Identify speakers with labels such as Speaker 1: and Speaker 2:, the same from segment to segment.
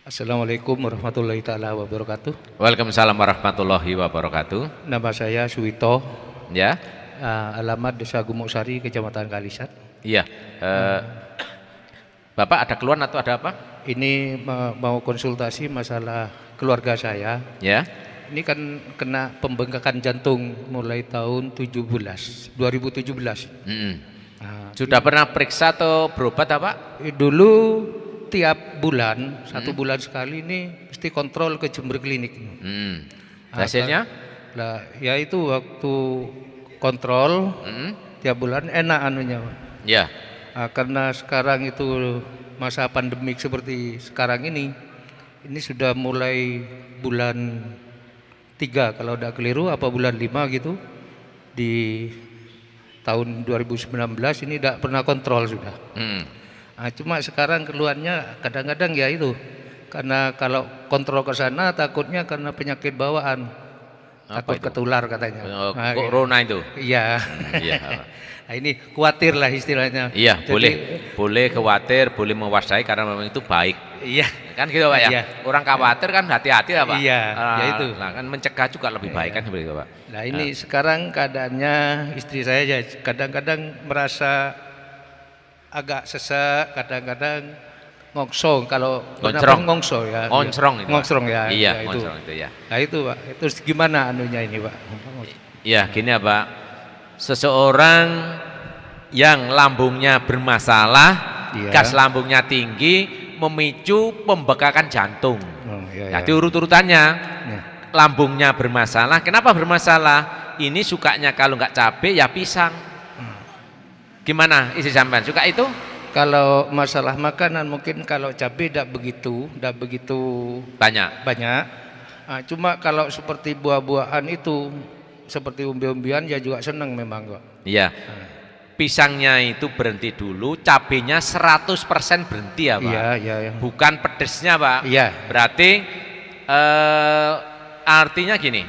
Speaker 1: Assalamualaikum warahmatullahi taala wabarakatuh.
Speaker 2: Waalaikumsalam warahmatullahi wabarakatuh.
Speaker 1: Nama saya Suwito,
Speaker 2: Ya,
Speaker 1: alamat Desa Gumuk Sari, Kecamatan Kalisat.
Speaker 2: iya. Bapak ada keluhan atau ada apa?
Speaker 1: Ini mau konsultasi masalah keluarga saya.
Speaker 2: Ya,
Speaker 1: Ini kan kena pembengkakan jantung mulai tahun 2017. Nah,
Speaker 2: Sudah pernah periksa atau berobat apa?
Speaker 1: dulu tiap bulan, satu bulan sekali ini mesti kontrol ke Jember Klinik.
Speaker 2: Hasilnya?
Speaker 1: Lah, ya itu waktu kontrol tiap bulan enak anunya, Pak.
Speaker 2: Ya,
Speaker 1: Karena sekarang itu masa pandemik seperti sekarang ini sudah mulai bulan 3 kalau tidak keliru, apa bulan 5 gitu, di tahun 2019 ini tidak pernah kontrol sudah. Cuma sekarang keluhannya kadang-kadang ya itu, karena kalau kontrol ke sana takutnya karena penyakit bawaan, takut ketular katanya.
Speaker 2: corona itu.
Speaker 1: Iya.
Speaker 2: Iya.
Speaker 1: Nah, ini khawatir lah istilahnya.
Speaker 2: Iya,
Speaker 1: Jadi,
Speaker 2: boleh khawatir, boleh mewaspadai karena memang itu baik.
Speaker 1: Iya.
Speaker 2: Kan gitu Pak ya.
Speaker 1: Iya.
Speaker 2: Orang khawatir kan hati-hati lah Pak.
Speaker 1: Iya, ya itu.
Speaker 2: Nah, kan mencegah juga lebih baik kan seperti itu Pak.
Speaker 1: Nah ini sekarang keadaannya istri saya ya kadang-kadang merasa agak sesak, kadang-kadang ngongsong. Kalau
Speaker 2: Ngoncrong.
Speaker 1: ngongso ya.
Speaker 2: Ngoncrong itu, Pak.
Speaker 1: Ngongsrong ya.
Speaker 2: Iya,
Speaker 1: ya, itu.
Speaker 2: ngoncrong itu ya.
Speaker 1: Nah itu Pak, terus gimana anunya ini Pak?
Speaker 2: Ya gini ya Pak, seseorang yang lambungnya bermasalah,
Speaker 1: Iya.
Speaker 2: gas lambungnya tinggi, memicu pembekakan jantung.
Speaker 1: Oh, iya,
Speaker 2: Jadi urut-urutannya,
Speaker 1: Ya.
Speaker 2: lambungnya bermasalah. Kenapa bermasalah? Ini sukanya kalau nggak cabai ya pisang. Gimana isi sampean? Suka itu?
Speaker 1: Kalau masalah makanan mungkin kalau cabai tidak begitu
Speaker 2: Banyak.
Speaker 1: banyak. Cuma kalau seperti buah-buahan itu, seperti umbi-umbian ya juga senang memang kok.
Speaker 2: Iya. Pisangnya itu berhenti dulu, cabenya 100% berhenti ya Pak.
Speaker 1: Iya, iya, iya.
Speaker 2: Bukan pedesnya Pak.
Speaker 1: Iya.
Speaker 2: Berarti artinya gini,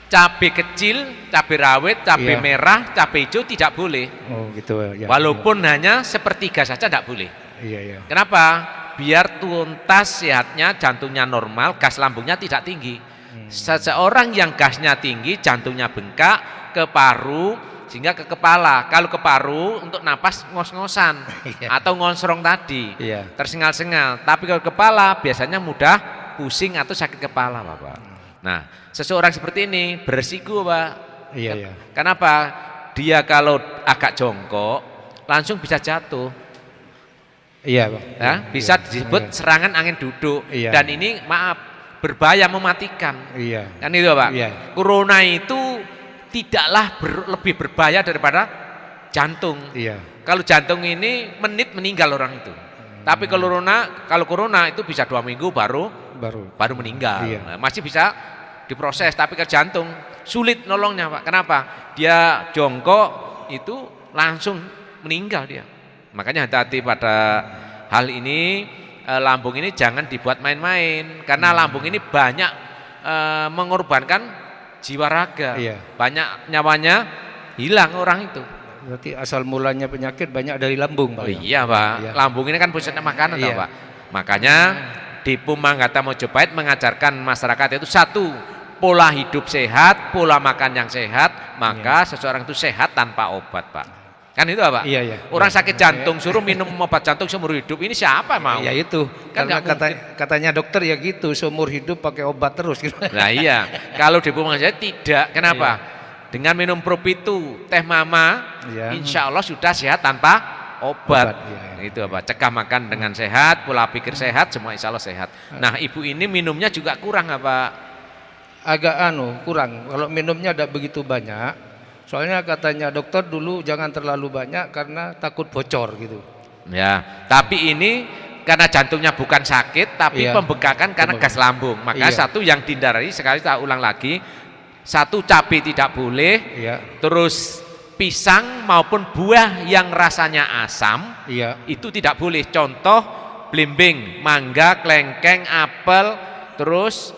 Speaker 2: cabai kecil, cabai rawit, cabai
Speaker 1: Iya.
Speaker 2: merah, cabai hijau tidak boleh.
Speaker 1: Oh gitu ya.
Speaker 2: Walaupun hanya sepertiga saja tidak boleh.
Speaker 1: Iya, iya.
Speaker 2: Kenapa? Biar tuntas sehatnya, jantungnya normal, gas lambungnya tidak tinggi. Seseorang yang gasnya tinggi, jantungnya bengkak ke paru sehingga ke kepala. Kalau ke paru untuk napas ngos-ngosan
Speaker 1: Iya.
Speaker 2: atau ngonsrong tadi,
Speaker 1: Iya.
Speaker 2: tersengal-sengal. Tapi kalau kepala biasanya mudah pusing atau sakit kepala, Bapak. Nah, seseorang seperti ini beresiko, Pak.
Speaker 1: Iya, iya.
Speaker 2: Kenapa? Dia kalau agak jongkok langsung bisa jatuh.
Speaker 1: Iya, Pak.
Speaker 2: Ya, bisa
Speaker 1: Iya.
Speaker 2: disebut serangan angin duduk.
Speaker 1: Iya.
Speaker 2: Dan ini maaf, berbahaya, mematikan.
Speaker 1: Iya.
Speaker 2: Kan itu Pak.
Speaker 1: Iya.
Speaker 2: Corona itu tidaklah lebih berbahaya daripada jantung.
Speaker 1: Iya.
Speaker 2: Kalau jantung ini menit meninggal orang itu. Tapi kalau corona itu bisa 2 minggu baru meninggal.
Speaker 1: Iya.
Speaker 2: Nah, masih bisa diproses. Tapi ke jantung sulit nolongnya Pak. Kenapa? Dia jongkok itu langsung meninggal dia. Makanya hati-hati pada hal ini. Lambung ini jangan dibuat main-main karena lambung ini banyak mengorbankan jiwa raga.
Speaker 1: Iya.
Speaker 2: Banyak nyawanya hilang orang itu.
Speaker 1: Berarti asal mulanya penyakit banyak dari lambung, Pak.
Speaker 2: Oh, iya Pak.
Speaker 1: Iya.
Speaker 2: Lambung ini kan pusatnya makanan
Speaker 1: Iya.
Speaker 2: toh, Pak. Makanya di Pumanggata Mojopahit mengajarkan masyarakat itu satu, pola hidup sehat, pola makan yang sehat, maka seseorang itu sehat tanpa obat, Pak. Kan itu Pak?
Speaker 1: Iya, iya.
Speaker 2: Orang
Speaker 1: Iya.
Speaker 2: sakit jantung suruh minum obat jantung seumur hidup. Ini siapa mau?
Speaker 1: Ya itu,
Speaker 2: Kan
Speaker 1: karena
Speaker 2: nggak
Speaker 1: katanya dokter ya gitu, seumur hidup pakai obat terus gitu.
Speaker 2: Nah iya, kalau di Pumanggata tidak. Kenapa? Dengan minum Propitu, teh mama,
Speaker 1: Iya.
Speaker 2: insya Allah sudah sehat tanpa obat.
Speaker 1: Iya.
Speaker 2: Itu apa? Cegah makan dengan sehat, pola pikir sehat, semua insya Allah sehat. Nah ibu ini minumnya juga kurang apa?
Speaker 1: Agak kurang. Kalau minumnya tidak begitu banyak. Soalnya katanya dokter dulu jangan terlalu banyak karena takut bocor gitu.
Speaker 2: Ya, tapi ini karena jantungnya bukan sakit, tapi
Speaker 1: Iya.
Speaker 2: pembengkakan karena gas lambung. Maka
Speaker 1: Iya.
Speaker 2: satu yang dihindari, sekali saya ulang lagi, satu cabai tidak boleh,
Speaker 1: Iya.
Speaker 2: terus pisang maupun buah yang rasanya asam
Speaker 1: Iya.
Speaker 2: itu tidak boleh. Contoh belimbing, mangga, kelengkeng, apel, terus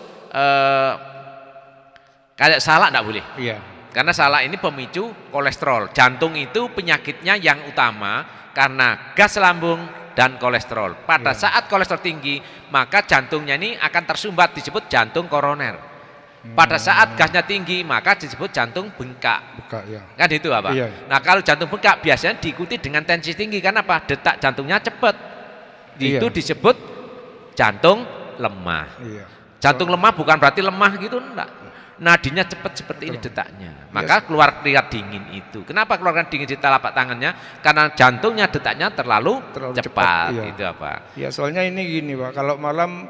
Speaker 2: kayak salak tidak boleh.
Speaker 1: Iya.
Speaker 2: Karena salak ini pemicu kolesterol. Jantung itu penyakitnya yang utama karena gas lambung dan kolesterol. Pada saat kolesterol tinggi, maka jantungnya ini akan tersumbat, disebut jantung koroner. Pada saat gasnya tinggi, maka disebut jantung bengkak.
Speaker 1: Buka, ya.
Speaker 2: Kan itu apa?
Speaker 1: Iya.
Speaker 2: Nah, kalau jantung bengkak biasanya diikuti dengan tensi tinggi. Karena apa? Detak jantungnya cepat. Itu disebut jantung lemah.
Speaker 1: Iya.
Speaker 2: Jantung lemah bukan berarti lemah gitu, enggak. Nadinya cepat seperti ini detaknya. Maka keluar keringat dingin itu. Kenapa keluarkan dingin di telapak tangannya? Karena jantungnya detaknya terlalu cepat.
Speaker 1: Iya.
Speaker 2: Itu apa?
Speaker 1: Ya soalnya ini gini Pak, kalau malam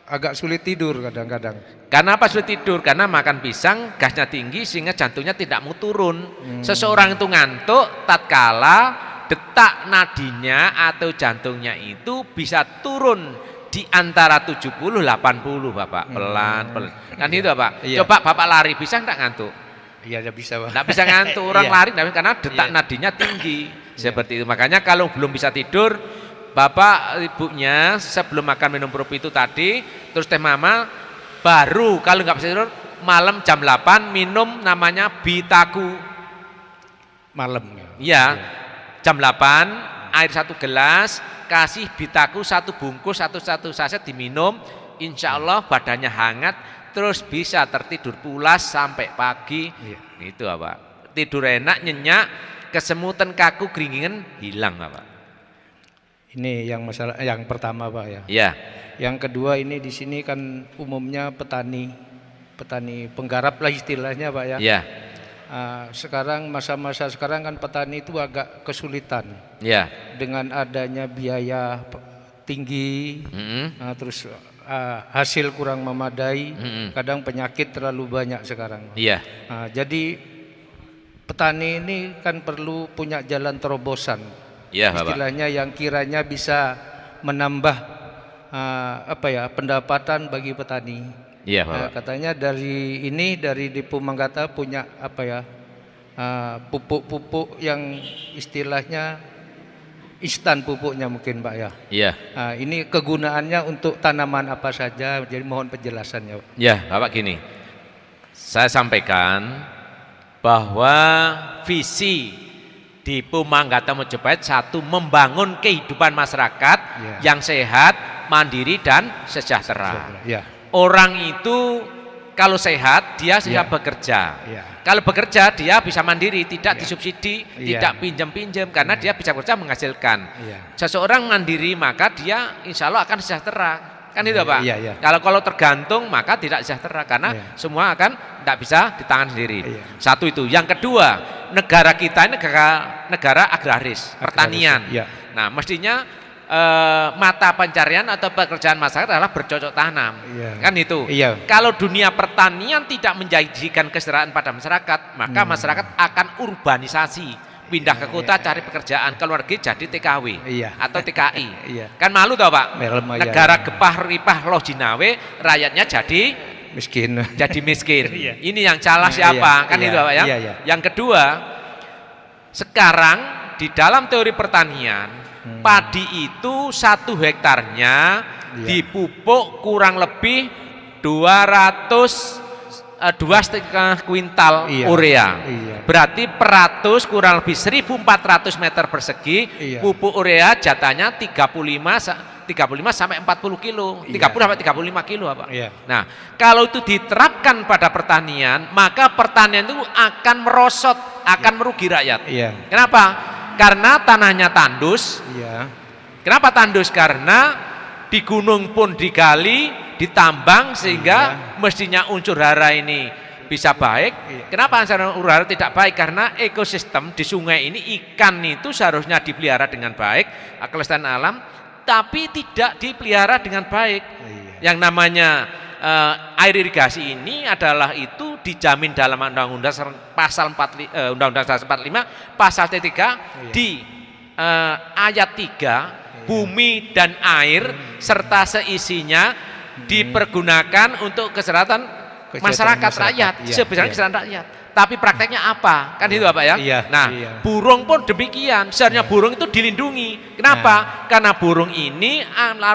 Speaker 1: agak sulit tidur kadang-kadang.
Speaker 2: Karena apa sulit tidur? Karena makan pisang gasnya tinggi sehingga jantungnya tidak mau turun. Seseorang itu ngantuk tatkala detak nadinya atau jantungnya itu bisa turun di antara 70-80 Bapak, pelan-pelan. Kan itu Bapak.
Speaker 1: Iya.
Speaker 2: Coba Bapak lari bisa enggak ngantuk?
Speaker 1: Iya, tidak bisa Pak.
Speaker 2: Enggak bisa ngantuk, orang
Speaker 1: Iya.
Speaker 2: lari karena detak nadinya tinggi. Seperti itu. Makanya kalau belum bisa tidur, Bapak ibunya sebelum makan minum prop itu tadi, terus teh mama baru kalau nggak bisa tidur malam jam 8 minum namanya Bitaku.
Speaker 1: Malam.
Speaker 2: Iya. Jam 8 air 1 gelas, kasih Bitaku 1 bungkus satu saset diminum, insya Allah badannya hangat, terus bisa tertidur pulas sampai pagi. Itu apa? Tidur enak, nyenyak, kesemutan, kaku, keringin hilang Pak.
Speaker 1: Ini yang masalah yang pertama Pak ya.
Speaker 2: Iya.
Speaker 1: Yang kedua ini di sini kan umumnya petani penggarap lah istilahnya Pak ya.
Speaker 2: Iya.
Speaker 1: Sekarang masa-masa sekarang kan petani itu agak kesulitan.
Speaker 2: Iya.
Speaker 1: Dengan adanya biaya tinggi, terus hasil kurang memadai, kadang penyakit terlalu banyak sekarang.
Speaker 2: Iya.
Speaker 1: Jadi petani ini kan perlu punya jalan terobosan.
Speaker 2: Iya, Bapak.
Speaker 1: Istilahnya yang kiranya bisa menambah pendapatan bagi petani.
Speaker 2: Iya, Bapak.
Speaker 1: Katanya dari Depo Manggata punya pupuk-pupuk yang istilahnya instan pupuknya mungkin Pak ya.
Speaker 2: Iya.
Speaker 1: Ini kegunaannya untuk tanaman apa saja, jadi mohon penjelasannya Pak.
Speaker 2: Ya, Bapak gini. Saya sampaikan bahwa visi Depo Manggata Mojopahit satu, membangun kehidupan masyarakat yang sehat, mandiri dan sejahtera.
Speaker 1: Ya.
Speaker 2: Orang itu kalau sehat dia siap bekerja. Kalau bekerja dia bisa mandiri, tidak disubsidi, tidak pinjam-pinjam, karena dia bisa bekerja menghasilkan. Seseorang mandiri maka dia insya Allah akan sejahtera. Kan itu Pak. Kalau tergantung maka tidak sejahtera, karena semua akan tidak bisa di tangan sendiri. Satu itu. Yang kedua, negara kita ini negara agraris, pertanian. Nah, mestinya mata pencarian atau pekerjaan masyarakat adalah bercocok tanam. Kan itu. Kalau dunia pertanian tidak menjanjikan kesejahteraan pada masyarakat, maka masyarakat akan urbanisasi, pindah ke kota cari pekerjaan, keluar negeri jadi TKW atau TKI. Kan malu tau Pak? Negara gepah ripah loh Jinawe, rakyatnya jadi
Speaker 1: miskin.
Speaker 2: Jadi miskin. Ini yang salah siapa? Kan itu Pak ya. Yang kedua, sekarang di dalam teori pertanian, padi itu 1 hektarnya dipupuk kurang lebih 2,5 kuintal urea. Berarti per 100 kurang lebih 1.400 meter persegi pupuk urea jatahnya 35 sampai 40 kilo, 30 sampai 35 kilo Pak. Nah, kalau itu diterapkan pada pertanian, maka pertanian itu akan merosot, akan merugi rakyat. Kenapa? Karena tanahnya tandus. Kenapa tandus? Karena di gunung pun digali, ditambang, sehingga mestinya unsur hara ini bisa baik. Kenapa unsur hara tidak baik? Karena ekosistem di sungai ini, ikan itu seharusnya dipelihara dengan baik, kelestarian alam, tapi tidak dipelihara dengan baik. Yang namanya air irigasi ini adalah itu dijamin dalam Undang-Undang pasal 45 pasal 3 di ayat 3, bumi dan air serta seisinya dipergunakan untuk kesejahteraan masyarakat rakyat, sebesar kesejahteraan rakyat. Tapi prakteknya apa? Kan itu Pak ya. Nah, burung pun demikian. Seharusnya burung itu dilindungi. Kenapa? Karena burung ini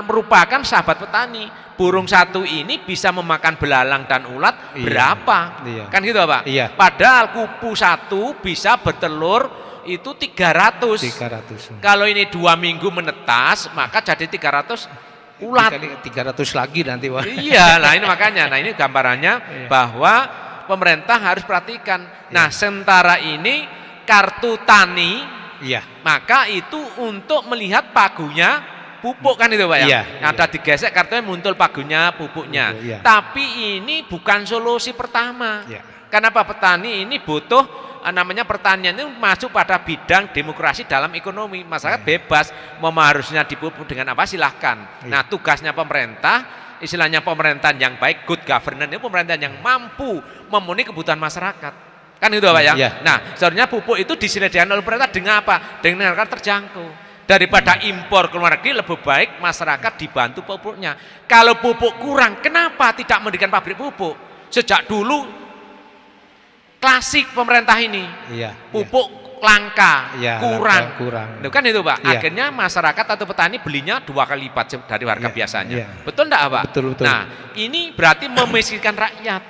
Speaker 2: merupakan sahabat petani. Burung satu ini bisa memakan belalang dan ulat berapa? Kan gitu Pak. Padahal kupu satu bisa bertelur itu 300.
Speaker 1: 300.
Speaker 2: Kalau ini 2 minggu menetas, maka jadi 300 ulat.
Speaker 1: Dikali 300 lagi nanti, Pak.
Speaker 2: Iya, nah ini makanya, nah ini gambarannya
Speaker 1: Iya.
Speaker 2: bahwa pemerintah harus perhatikan. Nah, sementara ini kartu tani,
Speaker 1: Iya.
Speaker 2: maka itu untuk melihat pagunya pupuk kan itu Pak ya?
Speaker 1: Iya,
Speaker 2: Ada digesek kartunya muncul pagunya pupuknya.
Speaker 1: Pupuk, iya.
Speaker 2: Tapi ini bukan solusi pertama.
Speaker 1: Iya.
Speaker 2: Kenapa petani ini butuh namanya pertanian itu masuk pada bidang demokrasi dalam ekonomi. Masyarakat bebas mau harusnya dipupuk dengan apa silahkan.
Speaker 1: Iya.
Speaker 2: Nah, tugasnya pemerintah, istilahnya pemerintahan yang baik, good governance, itu pemerintahan yang mampu memenuhi kebutuhan masyarakat. Kan itu Pak ya?
Speaker 1: Iya.
Speaker 2: Nah, sebenarnya pupuk itu disediakan oleh pemerintah dengan apa? Dengan harga terjangkau. Daripada impor ke luar negeri, lebih baik masyarakat dibantu pupuknya. Kalau pupuk kurang, kenapa tidak mendirikan pabrik pupuk? Sejak dulu klasik pemerintah ini,
Speaker 1: Iya.
Speaker 2: pupuk langka,
Speaker 1: Iya,
Speaker 2: kurang.
Speaker 1: langka, kurang.
Speaker 2: Itu kan itu Pak.
Speaker 1: Iya.
Speaker 2: Akhirnya masyarakat atau petani belinya 2 kali lipat dari harga
Speaker 1: Iya,
Speaker 2: biasanya.
Speaker 1: iya.
Speaker 2: Betul enggak Pak?
Speaker 1: Betul, betul.
Speaker 2: Nah, ini berarti memiskinkan rakyat.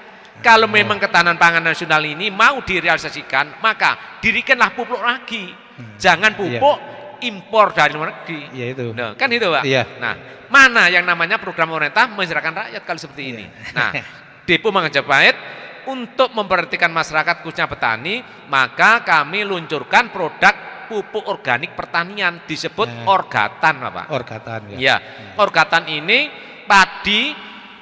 Speaker 2: Kalau memang ketahanan pangan nasional ini mau direalisasikan, maka dirikanlah pupuk lagi. Jangan pupuk impor dari luar negeri.
Speaker 1: Iya itu.
Speaker 2: Nah, kan itu Pak.
Speaker 1: Iya.
Speaker 2: Nah, mana yang namanya program pemerintah menyejahterakan rakyat kalau seperti ini. Nah, Depo Majapahit untuk memperhatikan masyarakat khususnya petani, maka kami luncurkan produk pupuk organik pertanian disebut Orgatan, Pak.
Speaker 1: Orgatan ya.
Speaker 2: Ya, Orgatan ini padi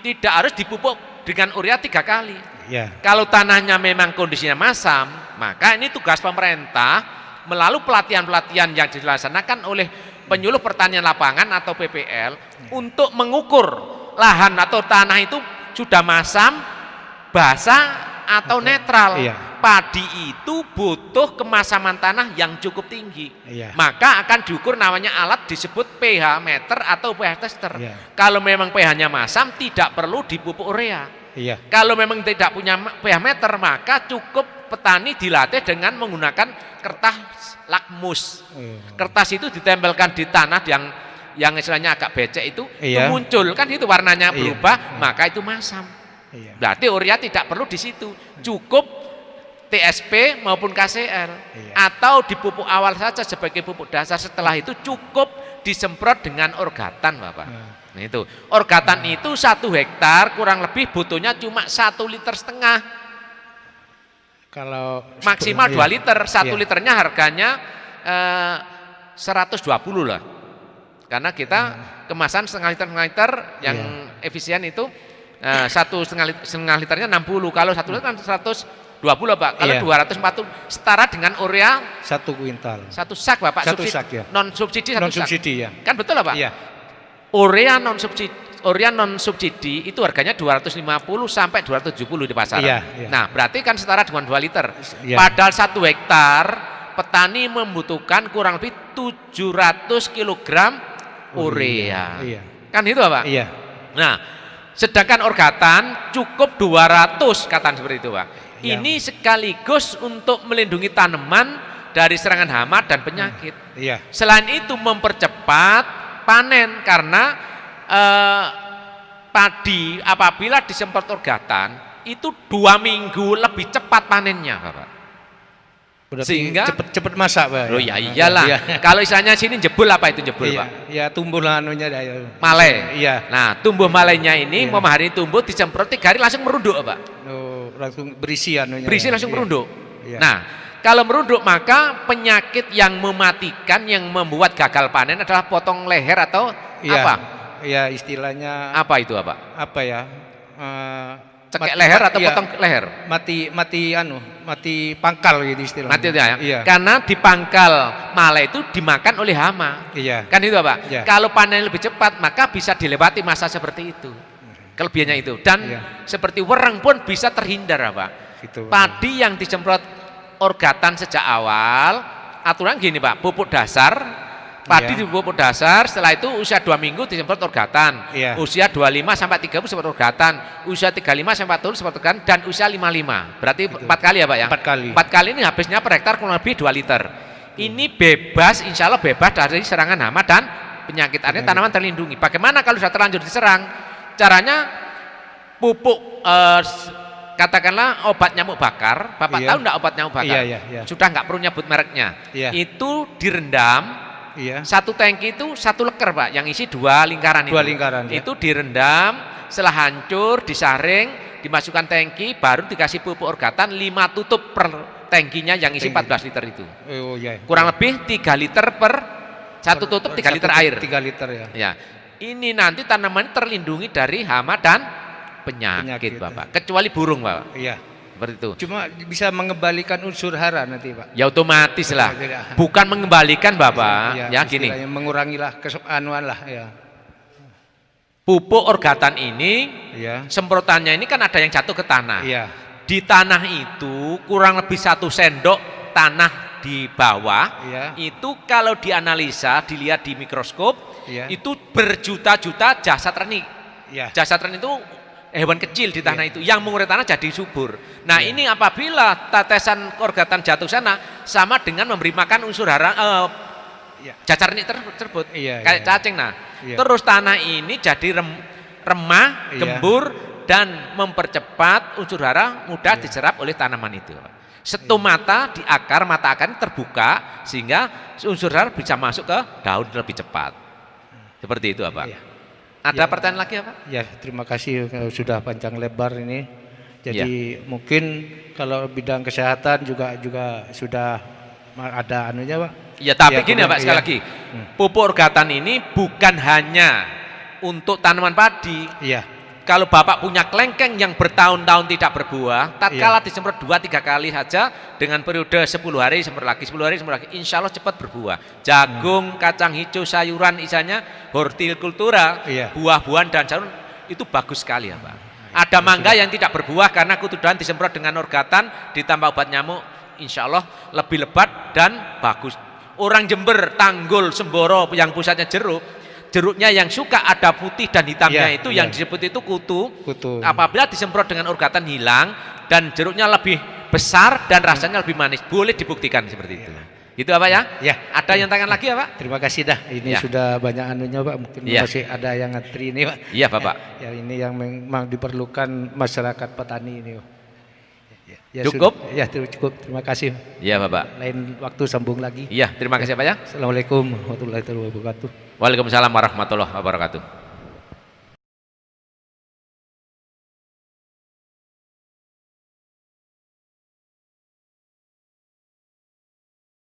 Speaker 2: tidak harus dipupuk dengan urea 3 kali.
Speaker 1: Ya.
Speaker 2: Kalau tanahnya memang kondisinya masam, maka ini tugas pemerintah melalui pelatihan-pelatihan yang dilaksanakan oleh penyuluh pertanian lapangan atau PPL untuk mengukur lahan atau tanah itu sudah masam, basah atau netral.
Speaker 1: Iya.
Speaker 2: Padi itu butuh kemasaman tanah yang cukup tinggi.
Speaker 1: Iya.
Speaker 2: Maka akan diukur namanya alat disebut pH meter atau pH tester.
Speaker 1: Iya.
Speaker 2: Kalau memang pH-nya masam tidak perlu dipupuk urea.
Speaker 1: Iya.
Speaker 2: Kalau memang tidak punya pH meter, maka cukup petani dilatih dengan menggunakan kertas lakmus. Kertas itu ditempelkan di tanah yang istilahnya agak becek itu,
Speaker 1: Iya.
Speaker 2: itu muncul kan itu warnanya
Speaker 1: Iya.
Speaker 2: berubah, maka itu masam.
Speaker 1: Iya.
Speaker 2: Berarti urea tidak perlu di situ, cukup TSP maupun KCL
Speaker 1: Iya.
Speaker 2: atau dipupuk awal saja sebagai pupuk dasar. Setelah itu cukup disemprot dengan Orgatan, Bapak. Nah itu Orgatan itu 1 hektar kurang lebih butuhnya cuma 1,5 liter.
Speaker 1: Kalau
Speaker 2: Maksimal 2 liter, 1
Speaker 1: Iya.
Speaker 2: liternya harganya 120 lah. Karena kita kemasan setengah liter yang efisien itu 1,5 liternya 60. Kalau 1 liter kan 120 Pak. Kalau
Speaker 1: Iya.
Speaker 2: 240 setara dengan urea
Speaker 1: 1 kuintal.
Speaker 2: 1 sak Bapak.
Speaker 1: Satu sak, ya.
Speaker 2: Non subsidi 1
Speaker 1: Non
Speaker 2: sak.
Speaker 1: subsidi ya.
Speaker 2: Kan betul lah Pak?
Speaker 1: Iya.
Speaker 2: Urea non subsidi itu harganya 250 sampai 270 di pasaran.
Speaker 1: Iya, iya.
Speaker 2: Nah, berarti kan setara dengan 2 liter.
Speaker 1: Iya.
Speaker 2: Padahal 1 hektar petani membutuhkan kurang lebih 700 kg urea.
Speaker 1: Iya.
Speaker 2: Kan itu Pak?
Speaker 1: Iya.
Speaker 2: Nah, sedangkan Orgatan cukup 200 katakan seperti itu Pak.
Speaker 1: Iya.
Speaker 2: Ini sekaligus untuk melindungi tanaman dari serangan hama dan penyakit.
Speaker 1: Iya.
Speaker 2: Selain itu mempercepat panen karena padi apabila disemprot Orgatan itu 2 minggu lebih cepat panennya Bapak.
Speaker 1: Berarti
Speaker 2: Sehingga
Speaker 1: cepet masak, Pak.
Speaker 2: Oh ya iyalah.
Speaker 1: Iya.
Speaker 2: Kalau istilahnya sini jebul apa itu jebul
Speaker 1: Iya.
Speaker 2: Pak?
Speaker 1: Ya tumbuh anunya ya.
Speaker 2: Male.
Speaker 1: Iya.
Speaker 2: Nah tumbuh malenya ini
Speaker 1: Iya.
Speaker 2: hari tumbuh disemprot 3 hari langsung merunduk Pak.
Speaker 1: Oh, langsung berisi anunya.
Speaker 2: Berisi
Speaker 1: ya.
Speaker 2: langsung
Speaker 1: Iya.
Speaker 2: merunduk.
Speaker 1: Iya.
Speaker 2: Nah kalau merunduk maka penyakit yang mematikan yang membuat gagal panen adalah potong leher atau
Speaker 1: Iya.
Speaker 2: apa?
Speaker 1: Iya, istilahnya
Speaker 2: Apa itu Pak?
Speaker 1: apa ya?
Speaker 2: Cekek leher atau
Speaker 1: iya,
Speaker 2: potong leher?
Speaker 1: mati pangkal gitu istilahnya.
Speaker 2: Mati itu ya?
Speaker 1: Iya.
Speaker 2: Karena di pangkal male itu dimakan oleh hama.
Speaker 1: Iya.
Speaker 2: Kan itu Pak?
Speaker 1: Iya.
Speaker 2: Kalau panen lebih cepat maka bisa dilewati masa seperti itu. Kelebihannya itu. Dan
Speaker 1: Iya.
Speaker 2: seperti wereng pun bisa terhindar Pak.
Speaker 1: Gitu.
Speaker 2: Padi yang disemprot Orgatan sejak awal, aturan gini Pak, pupuk dasar, padi
Speaker 1: Iya.
Speaker 2: di pupuk dasar, setelah itu usia 2 minggu disemprot Orgatan,
Speaker 1: Iya.
Speaker 2: usia 25 sampai 30 semprot Orgatan, usia 35 sampai 40 semprot Orgatan, dan usia 55. Berarti 4 kali ya Pak ya?
Speaker 1: 4 kali.
Speaker 2: 4 kali ini habisnya per hektar kurang lebih 2 liter. Ini bebas, insya Allah bebas dari serangan hama dan penyakit. Artinya tanaman terlindungi. Bagaimana kalau sudah terlanjur diserang? Caranya pupuk katakanlah obat nyamuk bakar, Bapak
Speaker 1: Iya.
Speaker 2: tahu enggak obat nyamuk bakar?
Speaker 1: Iya, iya, iya.
Speaker 2: Sudah enggak perlu nyebut mereknya.
Speaker 1: Iya.
Speaker 2: Itu direndam,
Speaker 1: Iya.
Speaker 2: satu tangki itu satu leker Pak, yang isi 2 lingkaran itu.
Speaker 1: 2 lingkaran, ya.
Speaker 2: Itu direndam, setelah hancur, disaring, dimasukkan tangki, baru dikasih pupuk orgatan 5 tutup per tangkinya yang isi
Speaker 1: Tangki.
Speaker 2: 14 liter itu.
Speaker 1: Oh iya.
Speaker 2: Kurang lebih 3 liter per satu tutup 3 liter air.
Speaker 1: 3 liter ya.
Speaker 2: Ya, ini nanti tanaman terlindungi dari hama dan
Speaker 1: Penyakit,
Speaker 2: penyakit, Bapak. Kecuali burung, Bapak.
Speaker 1: Iya.
Speaker 2: Seperti itu.
Speaker 1: Cuma bisa mengembalikan unsur hara nanti, Pak.
Speaker 2: Ya otomatis lah.
Speaker 1: Tidak.
Speaker 2: Bukan mengembalikan, Bapak.
Speaker 1: Iya,
Speaker 2: Ya gini.
Speaker 1: istilahnya mengurangilah anuan lah ya.
Speaker 2: Pupuk orgatan ini,
Speaker 1: Iya.
Speaker 2: semprotannya ini kan ada yang jatuh ke tanah.
Speaker 1: Iya.
Speaker 2: Di tanah itu kurang lebih 1 sendok tanah di bawah.
Speaker 1: Iya.
Speaker 2: Itu kalau dianalisa, dilihat di mikroskop,
Speaker 1: Iya.
Speaker 2: itu berjuta-juta jasad renik.
Speaker 1: Iya.
Speaker 2: Jasad renik itu hewan kecil di tanah itu yang mengurai tanah jadi subur. Nah, ini apabila tetesan orgatan jatuh sana sama dengan memberi makan unsur hara
Speaker 1: Iya.
Speaker 2: cacar renik tersebut.
Speaker 1: Iya,
Speaker 2: Kayak
Speaker 1: iya.
Speaker 2: cacing. Nah,
Speaker 1: Iya.
Speaker 2: terus tanah ini jadi remah,
Speaker 1: Iya.
Speaker 2: gembur dan mempercepat unsur hara mudah
Speaker 1: Iya.
Speaker 2: diserap oleh tanaman itu. Stomata di akar, mata akar terbuka sehingga unsur hara bisa masuk ke daun lebih cepat. Seperti itu, Pak.
Speaker 1: Iya.
Speaker 2: Ada
Speaker 1: Ya.
Speaker 2: pertanyaan lagi, Pak?
Speaker 1: Ya, terima kasih sudah panjang lebar ini. Jadi mungkin kalau bidang kesehatan juga sudah ada anunya, Pak.
Speaker 2: Ya, tapi
Speaker 1: Ya,
Speaker 2: gini ya, Pak, sekali
Speaker 1: iya.
Speaker 2: lagi. Pupuk orgatan ini bukan hanya untuk tanaman padi.
Speaker 1: Iya.
Speaker 2: Kalau Bapak punya kelengkeng yang bertahun-tahun tidak berbuah, tatkala
Speaker 1: Iya.
Speaker 2: disemprot 2-3 kali saja dengan periode 10 hari semprot lagi, 10 hari semprot lagi, insya Allah cepat berbuah. Jagung, kacang hijau, sayuran, isinya hortikultura,
Speaker 1: Iya.
Speaker 2: buah-buahan dan sayuran itu bagus sekali ya, Pak. Ada mangga yang tidak berbuah karena kutudan disemprot dengan orgatan ditambah obat nyamuk, insya Allah lebih lebat dan bagus. Orang Jember, Tanggul, Semboro yang pusatnya jeruk, jeruknya yang suka ada putih dan hitamnya
Speaker 1: Iya,
Speaker 2: itu
Speaker 1: iya.
Speaker 2: yang disebut itu kutu.
Speaker 1: Kutu.
Speaker 2: Apabila disemprot dengan orgatan hilang dan jeruknya lebih besar dan rasanya lebih manis, boleh dibuktikan seperti itu. Itu apa ya?
Speaker 1: Ya.
Speaker 2: Ada yang tangan lagi ya, Pak?
Speaker 1: Terima kasih dah. Ini
Speaker 2: Ya.
Speaker 1: sudah banyak anunya, Pak. Mungkin
Speaker 2: Ya.
Speaker 1: masih ada yang ngantri ini, Pak.
Speaker 2: Iya, Bapak.
Speaker 1: Ya, ini yang memang diperlukan masyarakat petani ini, Pak. Ya,
Speaker 2: Cukup?
Speaker 1: Ya, cukup. Terima kasih.
Speaker 2: Iya, Bapak.
Speaker 1: Lain waktu sambung lagi.
Speaker 2: Iya, terima kasih Pak ya.
Speaker 1: Assalamualaikum warahmatullahi wabarakatuh.
Speaker 2: Waalaikumsalam warahmatullahi wabarakatuh.